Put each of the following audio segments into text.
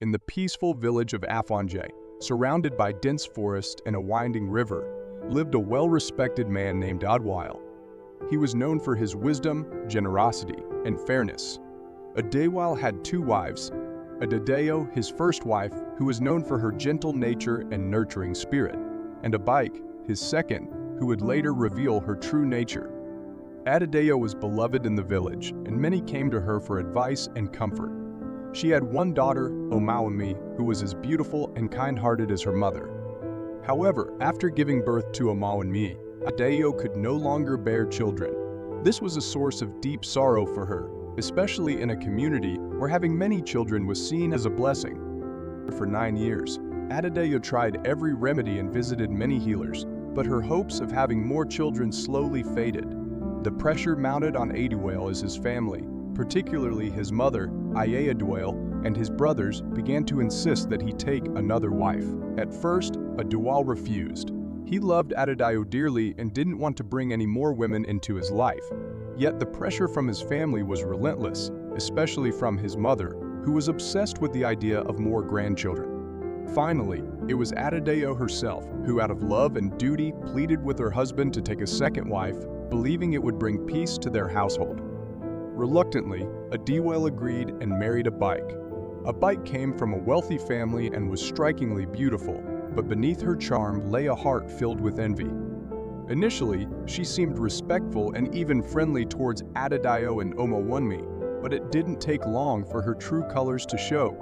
In the peaceful village of Afonje, surrounded by dense forest and a winding river, lived a well-respected man named Adwile. He was known for his wisdom, generosity, and fairness. Adewale had two wives, Adedeo, his first wife, who was known for her gentle nature and nurturing spirit, and Abike, his second, who would later reveal her true nature. Adedeo was beloved in the village, and many came to her for advice and comfort. She had one daughter, Omawumi, who was as beautiful and kind-hearted as her mother. However, after giving birth to Omawumi, Adedeo could no longer bear children. This was a source of deep sorrow for her, especially in a community where having many children was seen as a blessing. For 9 years, Adedeo tried every remedy and visited many healers, but her hopes of having more children slowly faded. The pressure mounted on Adewale as his family, particularly his mother, Adewale, and his brothers began to insist that he take another wife. At first, Adewale refused. He loved Adedeo dearly and didn't want to bring any more women into his life. Yet the pressure from his family was relentless, especially from his mother, who was obsessed with the idea of more grandchildren. Finally, it was Adedeo herself who, out of love and duty, pleaded with her husband to take a second wife, believing it would bring peace to their household. Reluctantly, Adewale agreed and married Abike. Abike came from a wealthy family and was strikingly beautiful, but beneath her charm lay a heart filled with envy. Initially, she seemed respectful and even friendly towards Adedeo and Omawumi, but it didn't take long for her true colors to show.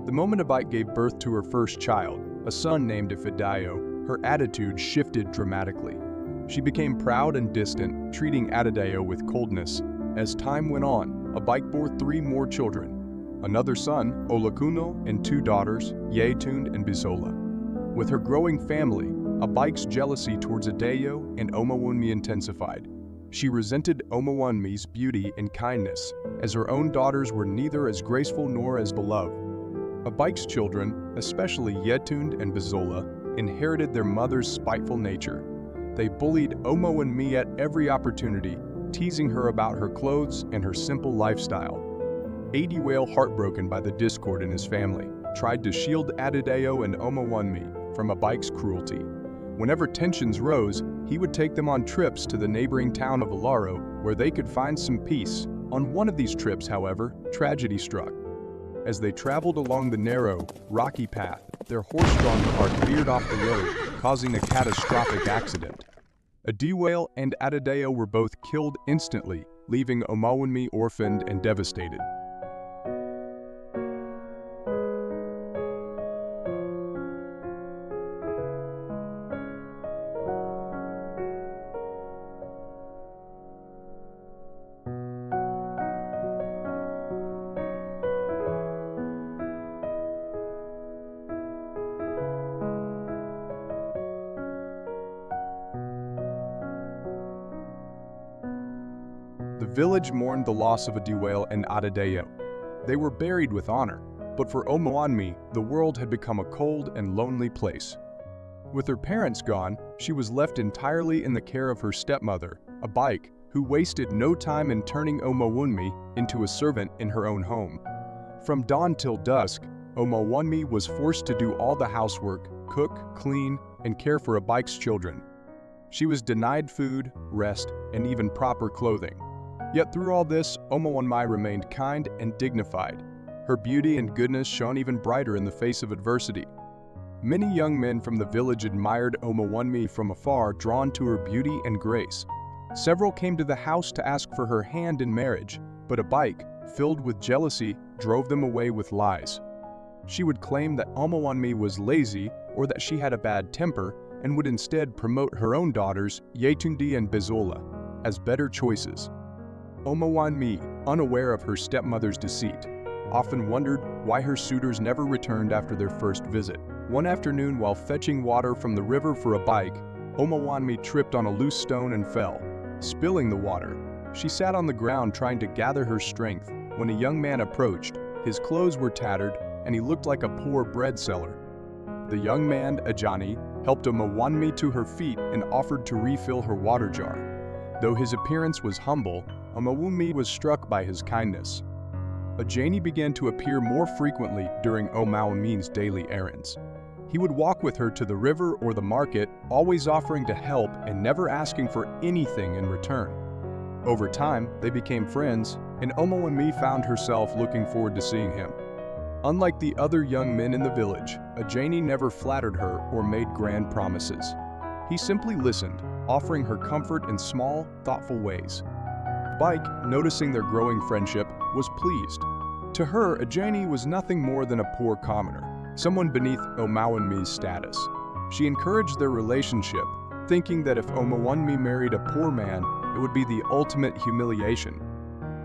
The moment Abike gave birth to her first child, a son named Adedeo, her attitude shifted dramatically. She became proud and distant, treating Adedeo with coldness. As time went on, Abike bore 3 more children, another son, Olakuno, and 2 daughters, Yetunde and Bisola. With her growing family, Abike's jealousy towards Adedeo and Omawumi intensified. She resented Omawumi's beauty and kindness, as her own daughters were neither as graceful nor as beloved. Abike's children, especially Yetunde and Bisola, inherited their mother's spiteful nature. They bullied Omawumi at every opportunity, teasing her about her clothes and her simple lifestyle. Adewale, heartbroken by the discord in his family, tried to shield Adedeo and Omawumi from Abike's cruelty. Whenever tensions rose, he would take them on trips to the neighboring town of Alaro, where they could find some peace. On one of these trips, however, tragedy struck. As they traveled along the narrow, rocky path, their horse-drawn cart veered off the road, causing a catastrophic accident. Adewale and Adedeo were both killed instantly, leaving Omawumi orphaned and devastated. The village mourned the loss of Adewale and Adedeo. They were buried with honor, but for Omawumi, the world had become a cold and lonely place. With her parents gone, she was left entirely in the care of her stepmother, Abike, who wasted no time in turning Omawumi into a servant in her own home. From dawn till dusk, Omawumi was forced to do all the housework, cook, clean, and care for Abike's children. She was denied food, rest, and even proper clothing. Yet through all this, Omawumi remained kind and dignified. Her beauty and goodness shone even brighter in the face of adversity. Many young men from the village admired Omawumi from afar, drawn to her beauty and grace. Several came to the house to ask for her hand in marriage, but Abike, filled with jealousy, drove them away with lies. She would claim that Omawumi was lazy or that she had a bad temper and would instead promote her own daughters, Yetunde and Bisola, as better choices. Omawumi, unaware of her stepmother's deceit, often wondered why her suitors never returned after their first visit. One afternoon, while fetching water from the river for Abike, Omawumi tripped on a loose stone and fell, spilling the water. She sat on the ground trying to gather her strength when a young man approached. His clothes were tattered, and he looked like a poor bread seller. The young man, Ajani, helped Omawumi to her feet and offered to refill her water jar. Though his appearance was humble, Omawumi was struck by his kindness. Ajani began to appear more frequently during Omawami's daily errands. He would walk with her to the river or the market, always offering to help and never asking for anything in return. Over time, they became friends, and Omawami found herself looking forward to seeing him. Unlike the other young men in the village, Ajani never flattered her or made grand promises. He simply listened, offering her comfort in small, thoughtful ways. Bike, noticing their growing friendship, was pleased. To her, Ajani was nothing more than a poor commoner, someone beneath Omawami's status. She encouraged their relationship, thinking that if Omawami married a poor man, it would be the ultimate humiliation.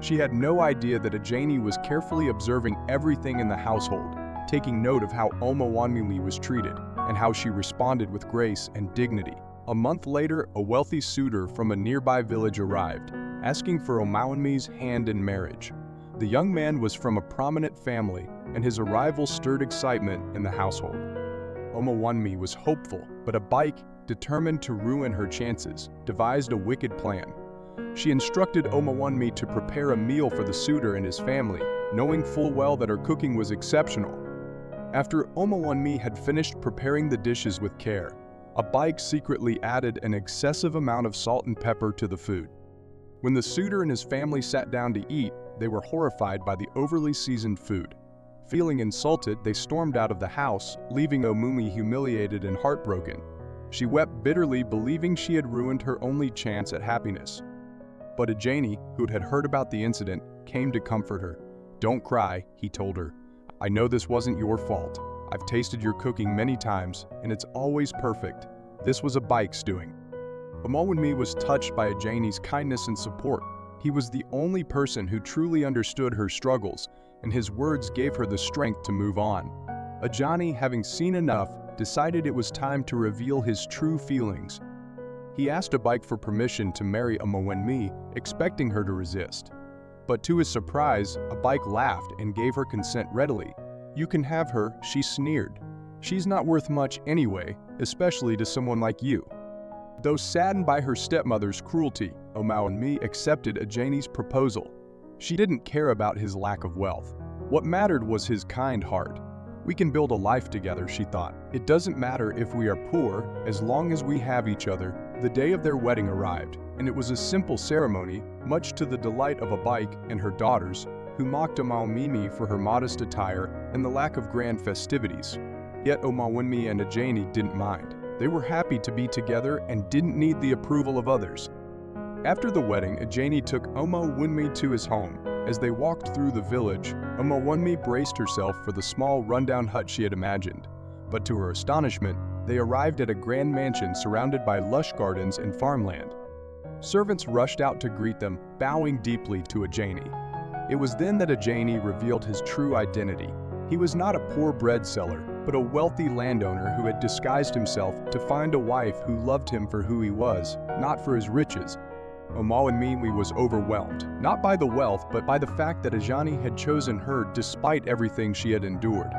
She had no idea that Ajani was carefully observing everything in the household, taking note of how Omawami was treated and how she responded with grace and dignity. A month later, a wealthy suitor from a nearby village arrived, asking for Omawami's hand in marriage. The young man was from a prominent family, and his arrival stirred excitement in the household. Omawami was hopeful, but a bike, determined to ruin her chances, devised a wicked plan. She instructed Omawami to prepare a meal for the suitor and his family, knowing full well that her cooking was exceptional. After Omawami had finished preparing the dishes with care, a bike secretly added an excessive amount of salt and pepper to the food. When the suitor and his family sat down to eat, they were horrified by the overly seasoned food. Feeling insulted, they stormed out of the house, leaving Omawami humiliated and heartbroken. She wept bitterly, believing she had ruined her only chance at happiness. But Ajani, who had heard about the incident, came to comfort her. "Don't cry," he told her. "I know this wasn't your fault. I've tasted your cooking many times, and it's always perfect. This was a bike's doing." Omawami was touched by Ajani's kindness and support. He was the only person who truly understood her struggles, and his words gave her the strength to move on. Ajani, having seen enough, decided it was time to reveal his true feelings. He asked a bike for permission to marry Omawami, expecting her to resist. But to his surprise, a bike laughed and gave her consent readily. "You can have her," she sneered. "She's not worth much anyway, especially to someone like you." Though saddened by her stepmother's cruelty, Omawami accepted Ajani's proposal. She didn't care about his lack of wealth. What mattered was his kind heart. "We can build a life together," she thought. "It doesn't matter if we are poor, as long as we have each other." The day of their wedding arrived, and it was a simple ceremony, much to the delight of a bike and her daughters, who mocked Omawami for her modest attire and the lack of grand festivities. Yet Omawami and Ajani didn't mind. They were happy to be together and didn't need the approval of others. After the wedding, Ajani took Omawami to his home. As they walked through the village, Omawami braced herself for the small rundown hut she had imagined. But to her astonishment, they arrived at a grand mansion surrounded by lush gardens and farmland. Servants rushed out to greet them, bowing deeply to Ajani. It was then that Ajani revealed his true identity. He was not a poor bread seller, but a wealthy landowner who had disguised himself to find a wife who loved him for who he was, not for his riches. Omawami was overwhelmed, not by the wealth, but by the fact that Ajani had chosen her despite everything she had endured.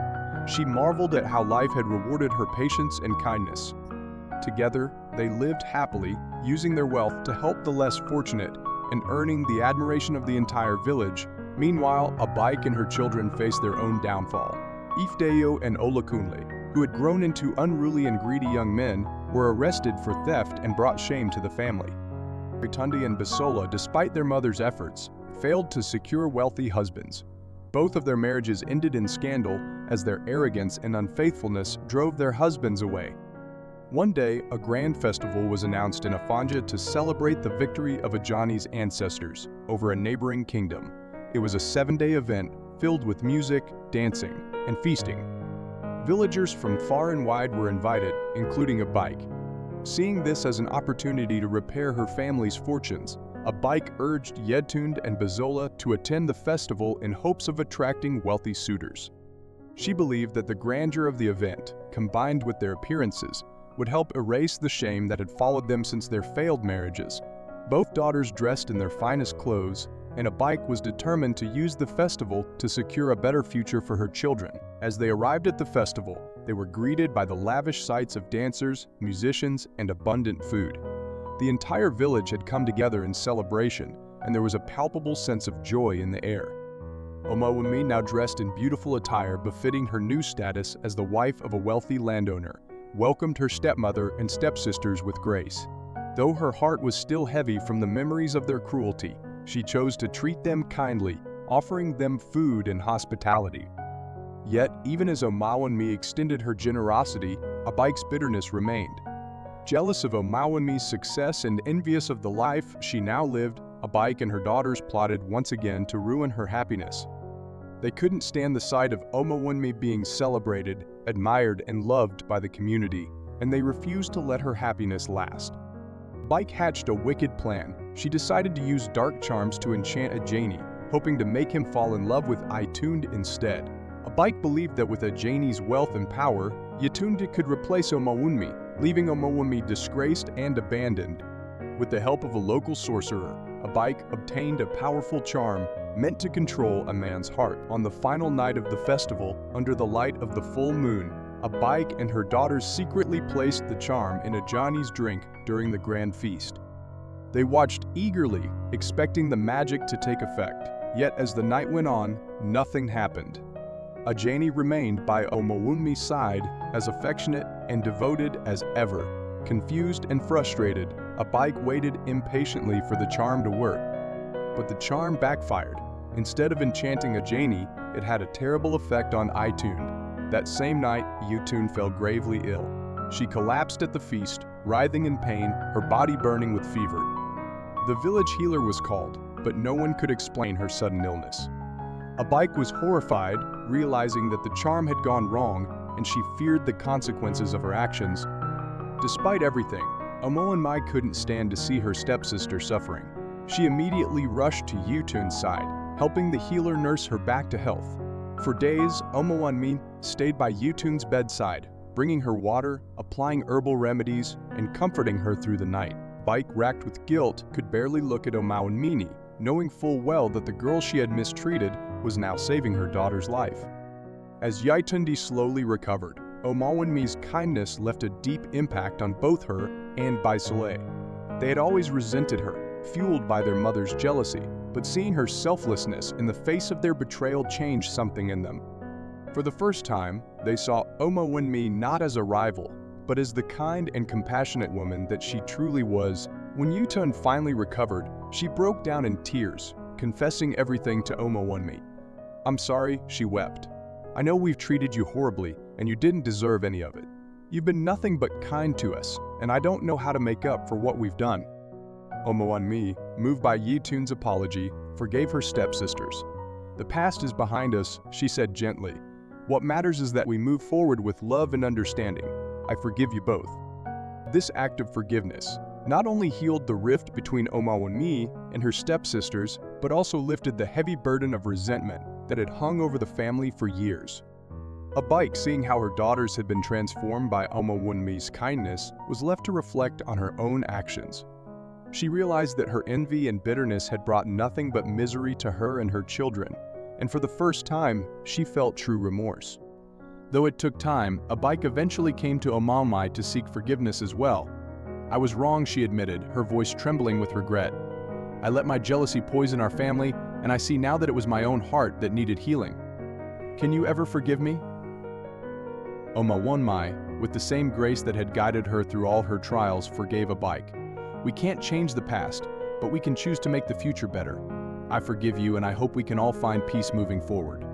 She marveled at how life had rewarded her patience and kindness. Together, they lived happily, using their wealth to help the less fortunate and earning the admiration of the entire village. Meanwhile, a bike and her children faced their own downfall. Ifedayo and Olakunle, who had grown into unruly and greedy young men, were arrested for theft and brought shame to the family. Ritundi and Bisola, despite their mother's efforts, failed to secure wealthy husbands. Both of their marriages ended in scandal as their arrogance and unfaithfulness drove their husbands away. One day, a grand festival was announced in Afanja to celebrate the victory of Ajani's ancestors over a neighboring kingdom. It was a 7-day event filled with music, dancing, and feasting. Villagers from far and wide were invited, including a bike. Seeing this as an opportunity to repair her family's fortunes, a bike urged Yedtund and Bisola to attend the festival in hopes of attracting wealthy suitors. She believed that the grandeur of the event, combined with their appearances, would help erase the shame that had followed them since their failed marriages. Both daughters dressed in their finest clothes, and a bike was determined to use the festival to secure a better future for her children. As they arrived at the festival, they were greeted by the lavish sights of dancers, musicians, and abundant food. The entire village had come together in celebration, and there was a palpable sense of joy in the air. Omawumi, now dressed in beautiful attire befitting her new status as the wife of a wealthy landowner, welcomed her stepmother and stepsisters with grace. Though her heart was still heavy from the memories of their cruelty, she chose to treat them kindly, offering them food and hospitality. Yet, even as Omawumi extended her generosity, Abike's bitterness remained. Jealous of Omawumi's success and envious of the life she now lived, Abike and her daughters plotted once again to ruin her happiness. They couldn't stand the sight of Omawumi being celebrated, admired, and loved by the community, and they refused to let her happiness last. Abike hatched a wicked plan. She decided to use dark charms to enchant Ajani, hoping to make him fall in love with Yetunde instead. Abike believed that with Ajani's wealth and power, Yetunde could replace Omawumi, leaving Omawumi disgraced and abandoned. With the help of a local sorcerer, Abike obtained a powerful charm meant to control a man's heart. On the final night of the festival, under the light of the full moon, Abike and her daughters secretly placed the charm in Ajani's drink during the grand feast. They watched eagerly, expecting the magic to take effect. Yet as the night went on, nothing happened. Ajani remained by Omawumi's side, as affectionate and devoted as ever. Confused and frustrated, Abike waited impatiently for the charm to work. But the charm backfired. Instead of enchanting Ajani, it had a terrible effect on Yetunde. That same night, Yetunde fell gravely ill. She collapsed at the feast, writhing in pain, her body burning with fever. The village healer was called, but no one could explain her sudden illness. Abike was horrified, realizing that the charm had gone wrong, and she feared the consequences of her actions. Despite everything, Omawumi couldn't stand to see her stepsister suffering. She immediately rushed to Yetunde's side, helping the healer nurse her back to health. For days, Omawumi stayed by Yetunde's bedside, bringing her water, applying herbal remedies, and comforting her through the night. Abike, racked with guilt, could barely look at Omawumi, knowing full well that the girl she had mistreated was now saving her daughter's life. As Yetunde slowly recovered, Omawumi's kindness left a deep impact on both her and Baisole. They had always resented her, fueled by their mother's jealousy, but seeing her selflessness in the face of their betrayal changed something in them. For the first time, they saw Omawumi not as a rival, but as the kind and compassionate woman that she truly was. When Yetunde finally recovered, she broke down in tears, confessing everything to Omawumi. "I'm sorry," she wept. "I know we've treated you horribly, and you didn't deserve any of it. You've been nothing but kind to us, and I don't know how to make up for what we've done." Omawumi, moved by Yetunde's apology, forgave her stepsisters. "The past is behind us," she said gently. "What matters is that we move forward with love and understanding. I forgive you both." This act of forgiveness not only healed the rift between Omawumi and her stepsisters, but also lifted the heavy burden of resentment that had hung over the family for years. Abike, seeing how her daughters had been transformed by Omawumi's kindness, was left to reflect on her own actions. She realized that her envy and bitterness had brought nothing but misery to her and her children, and for the first time, she felt true remorse. Though it took time, Abike eventually came to Omawumi to seek forgiveness as well. "I was wrong," she admitted, her voice trembling with regret. "I let my jealousy poison our family, and I see now that it was my own heart that needed healing. Can you ever forgive me?" Omawumi, with the same grace that had guided her through all her trials, forgave Abike. "We can't change the past, but we can choose to make the future better. I forgive you, and I hope we can all find peace moving forward."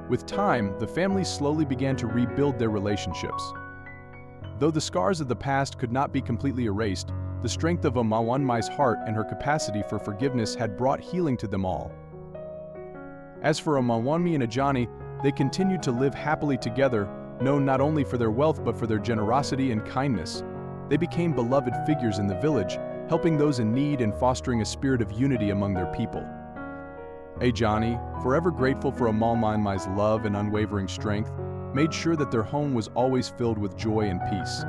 With time, the family slowly began to rebuild their relationships. Though the scars of the past could not be completely erased, the strength of Omawumi's heart and her capacity for forgiveness had brought healing to them all. As for Omawumi and Ajani, they continued to live happily together, known not only for their wealth but for their generosity and kindness. They became beloved figures in the village, helping those in need and fostering a spirit of unity among their people. Ajani, forever grateful for Omawumi's love and unwavering strength, made sure that their home was always filled with joy and peace.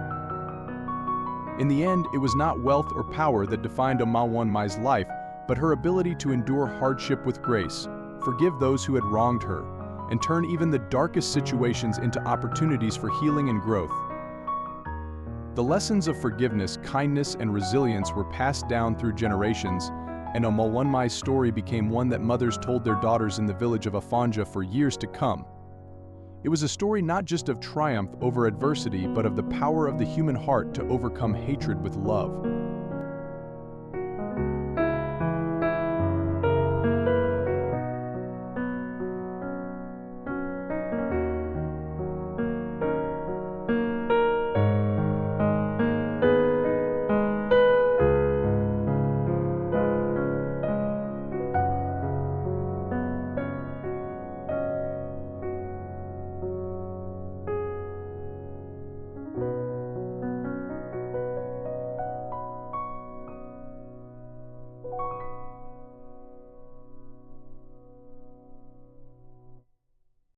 In the end, it was not wealth or power that defined Omawumi's life, but her ability to endure hardship with grace, forgive those who had wronged her, and turn even the darkest situations into opportunities for healing and growth. The lessons of forgiveness, kindness, and resilience were passed down through generations, and a Mulunmai story became one that mothers told their daughters in the village of Afanja for years to come. It was a story not just of triumph over adversity, but of the power of the human heart to overcome hatred with love.